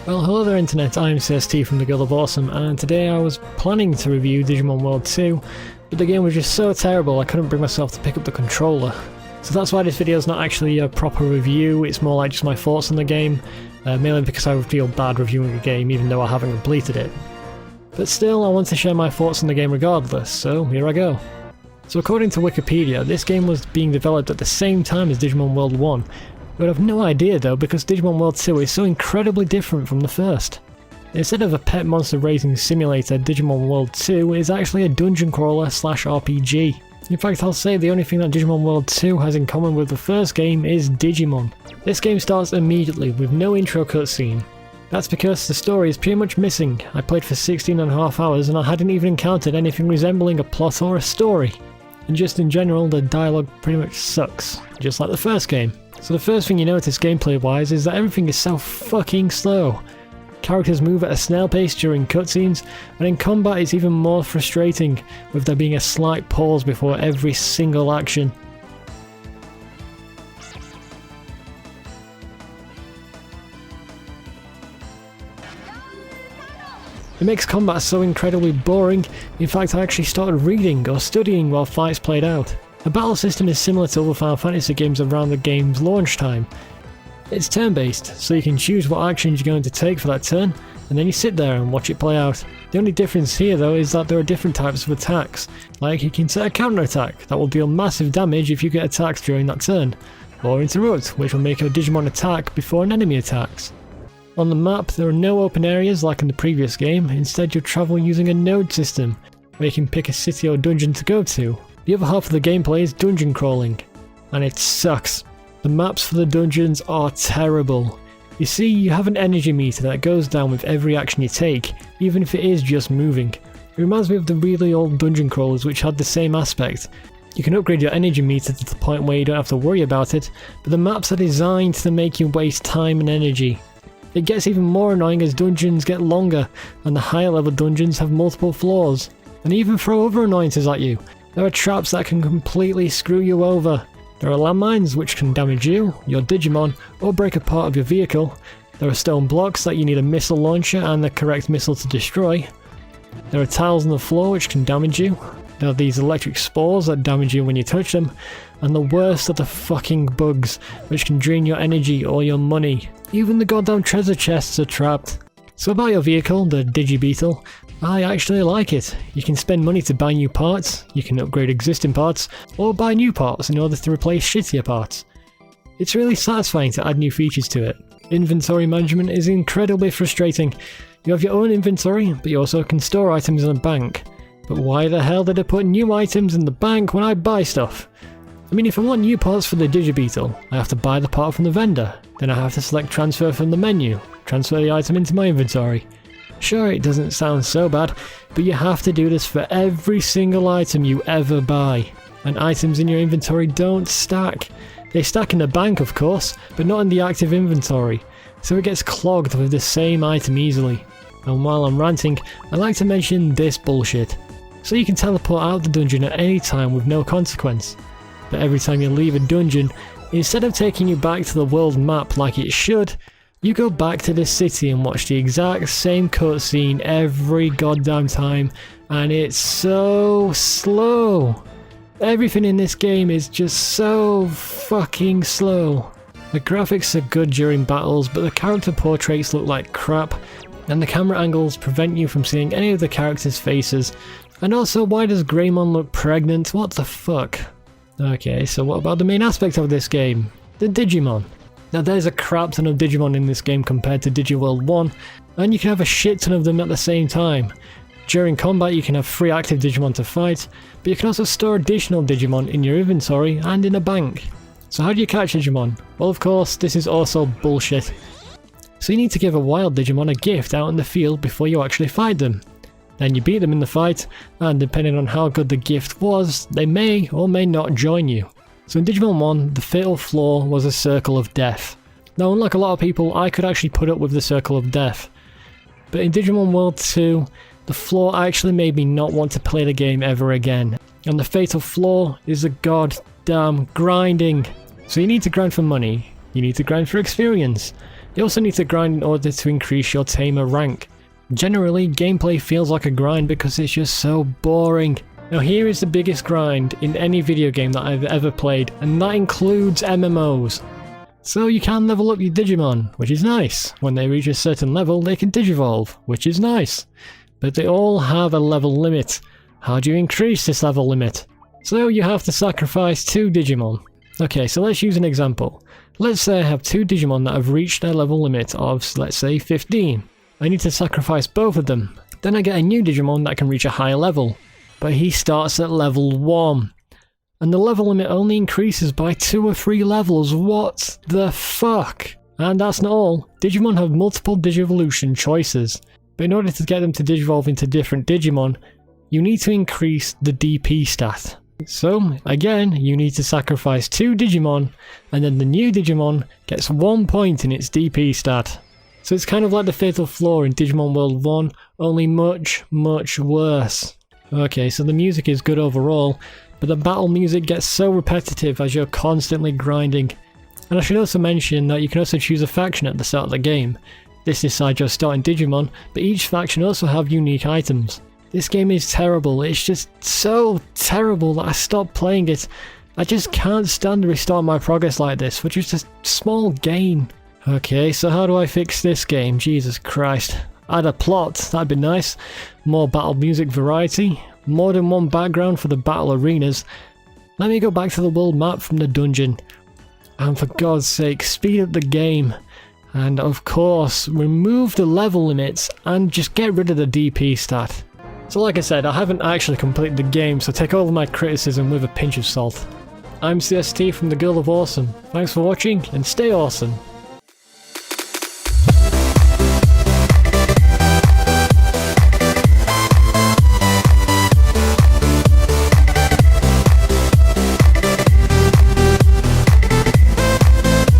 Well, hello there internet, I'm CST from the Guild of Awesome, and today I was planning to review Digimon World 2, but the game was just so terrible I couldn't bring myself to pick up the controller. So that's why this video is not actually a proper review, it's more like just my thoughts on the game, mainly because I would feel bad reviewing a game even though I haven't completed it. But still, I want to share my thoughts on the game regardless, so here I go. So according to Wikipedia, this game was being developed at the same time as Digimon World 1, but I've no idea though because Digimon World 2 is so incredibly different from the first. Instead of a pet monster raising simulator, Digimon World 2 is actually a dungeon crawler / RPG. In fact, I'll say the only thing that Digimon World 2 has in common with the first game is Digimon. This game starts immediately with no intro cutscene. That's because the story is pretty much missing. I played for 16.5 hours and I hadn't even encountered anything resembling a plot or a story. And just in general, the dialogue pretty much sucks, just like the first game. So the first thing you notice gameplay wise is that everything is so fucking slow. Characters move at a snail pace during cutscenes, and in combat it's even more frustrating, with there being a slight pause before every single action. It makes combat so incredibly boring, in fact I actually started reading or studying while fights played out. The battle system is similar to other Final Fantasy games around the game's launch time. It's turn-based, so you can choose what actions you're going to take for that turn, and then you sit there and watch it play out. The only difference here though is that there are different types of attacks, like you can set a counter-attack that will deal massive damage if you get attacked during that turn, or interrupt, which will make a Digimon attack before an enemy attacks. On the map, there are no open areas like in the previous game, instead you'll travel using a node system, where you can pick a city or dungeon to go to. The other half of the gameplay is dungeon crawling, and it sucks. The maps for the dungeons are terrible. You see, you have an energy meter that goes down with every action you take, even if it is just moving. It reminds me of the really old dungeon crawlers which had the same aspect. You can upgrade your energy meter to the point where you don't have to worry about it, but the maps are designed to make you waste time and energy. It gets even more annoying as dungeons get longer, and the higher level dungeons have multiple floors, and even throw other annoyances at you. There are traps that can completely screw you over. There are landmines which can damage you, your Digimon, or break a part of your vehicle. There are stone blocks that you need a missile launcher and the correct missile to destroy. There are tiles on the floor which can damage you. There are these electric spores that damage you when you touch them. And the worst are the fucking bugs, which can drain your energy or your money. Even the goddamn treasure chests are trapped. So about your vehicle, the Digibeetle, I actually like it. You can spend money to buy new parts, you can upgrade existing parts, or buy new parts in order to replace shittier parts. It's really satisfying to add new features to it. Inventory management is incredibly frustrating. You have your own inventory, but you also can store items in a bank. But why the hell did I put new items in the bank when I buy stuff? I mean, if I want new parts for the Digibeetle, I have to buy the part from the vendor, then I have to select transfer from the menu, transfer the item into my inventory. Sure, it doesn't sound so bad, but you have to do this for every single item you ever buy. And items in your inventory don't stack. They stack in the bank of course, but not in the active inventory, so it gets clogged with the same item easily. And while I'm ranting, I like to mention this bullshit. So you can teleport out the dungeon at any time with no consequence. But every time you leave a dungeon, instead of taking you back to the world map like it should, you go back to the city and watch the exact same cutscene every goddamn time, and it's so slow. Everything in this game is just so fucking slow. The graphics are good during battles, but the character portraits look like crap, and the camera angles prevent you from seeing any of the characters' faces. And also, why does Greymon look pregnant? What the fuck? Okay, so what about the main aspect of this game? The Digimon. Now there's a crap ton of Digimon in this game compared to Digiworld 1, and you can have a shit ton of them at the same time. During combat you can have 3 active Digimon to fight, but you can also store additional Digimon in your inventory and in a bank. So how do you catch Digimon? Well, of course, this is also bullshit. So you need to give a wild Digimon a gift out in the field before you actually fight them. Then you beat them in the fight, and depending on how good the gift was, they may or may not join you. So in Digimon 1, the fatal flaw was a circle of death. Now unlike a lot of people, I could actually put up with the circle of death. But in Digimon World 2, the flaw actually made me not want to play the game ever again. And the fatal flaw is the goddamn grinding. So you need to grind for money, you need to grind for experience, You also need to grind in order to increase your tamer rank. Generally, gameplay feels like a grind because it's just so boring. Now here is the biggest grind in any video game that I've ever played, and that includes MMOs. So you can level up your Digimon, which is nice. When they reach a certain level, they can Digivolve, which is nice. But they all have a level limit. How do you increase this level limit? So you have to sacrifice 2 Digimon. Okay, so let's use an example. Let's say I have 2 Digimon that have reached their level limit of, let's say, 15. I need to sacrifice both of them. Then I get a new Digimon that can reach a higher level. But he starts at level 1. And the level limit only increases by 2 or 3 levels. What the fuck? And that's not all. Digimon have multiple Digivolution choices. But in order to get them to Digivolve into different Digimon, you need to increase the DP stat. So, again, you need to sacrifice 2 Digimon, and then the new Digimon gets 1 point in its DP stat. So it's kind of like the Fatal Flaw in Digimon World 1, only much, much worse. Okay, so the music is good overall, but the battle music gets so repetitive as you're constantly grinding. And I should also mention that you can also choose a faction at the start of the game. This decides your starting Digimon, but each faction also have unique items. This game is terrible, it's just so terrible that I stopped playing it. I just can't stand to restart my progress like this, which is just a small gain. Okay, so how do I fix this game? Jesus Christ. Add a plot, that'd be nice. More battle music variety. More than one background for the battle arenas. Let me go back to the world map from the dungeon. And for God's sake, speed up the game. And of course, remove the level limits and just get rid of the DP stat. So like I said, I haven't actually completed the game, so take all of my criticism with a pinch of salt. I'm CST from the Girl of Awesome. Thanks for watching, and stay awesome.